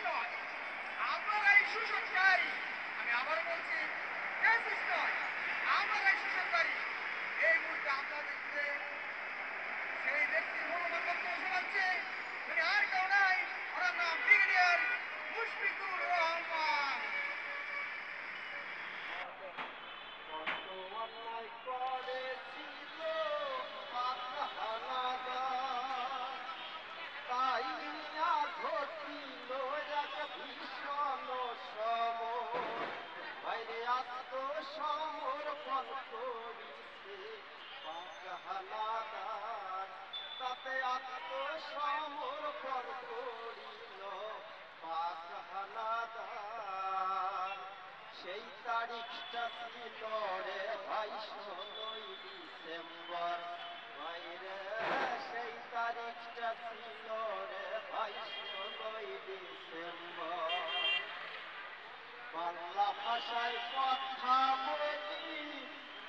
নয়, আমরাই শোষণকারী। আমি আবার বলছি, ফ্যাসিস্ট নয়, আমরাই শোষণকারী। এই মুহূর্তে আপনাদের যে সেই ব্যক্তির মূল্যবান বক্তব্য শোনাচ্ছে, উনি আর কেউ নাই, ওনার নাম ব্রিগেডিয়ার মুশফিকুর রহমান। কত অন্যায় করেছিল হানাদার, তাই আজ ঘটিল এক ভীষণ সমর। বাইরে আত্মসমর্পণ করিছে পাক হানাদার, তাতে আত্মসমর্পণ করিল পাক হানাদার। সেই তারিখটা ছিল রে ভাই 16ই ডিসেম্বর, ভাইরে সেই তারিখটা ছিল রে ভাই 16ই ডিসেম্বর। বাংলা ভাষায় কথা বলি,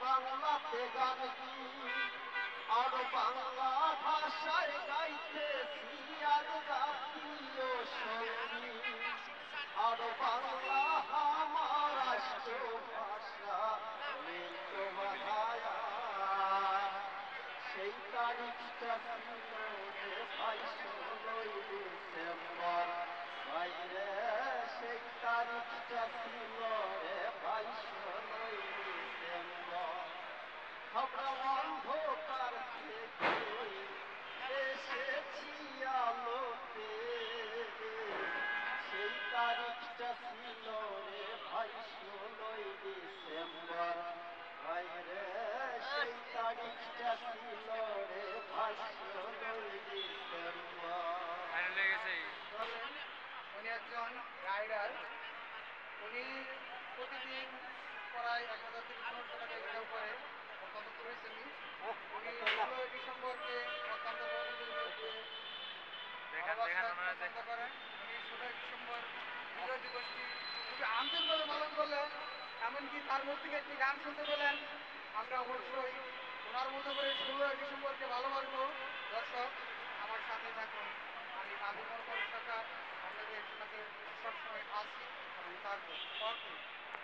বাংলাতে গান গি, আর বাংলা ভাষায় গাইতেছি আর জাতীয় সঙ্গীত। আর বাংলা আমার রাষ্ট্রভাষা, নেই তো বাধায়া। সেই তারিখটা ছিল রে ভাই 16ই ডিসেম্বর, ভাইরে সেই তারিখটা ছিল রে ভাই 16ই ডিসেম্বর। আমরা অন্ধকার থেকে এসেছি আলোতে, সেই তারিখটা ছিল রে ভাই 16ই ডিসেম্বর, ভাইরে সেই তারিখটা ছিল রে ভাই 16ই ডিসেম্বর। উনি একজন রাইডার। উনি প্রতিদিন প্রায় 1000 থেকে 1500 টাকা ইনকাম করে, অত্যন্ত পরিশ্রমী। উনি 16 ডিসেম্বরকে অত্যন্ত পছন্দ করেন। উনি 16 ডিসেম্বর বিজয় দিবসটি খুবই আন্তরিকভাবে পালন করলেন। এমনকি তার মুখ থেকে একটি গান শুনতে পেলেন। আমরা অবশ্যই ওনার মতো করে 16 ডিসেম্বরকে ভালোবাসবো। দর্শক, আমার সাথে থাকুন। আমি আদিমল সরকার আপনাদের সাথে সবসময় আছি এবং থাকবো। ওকে।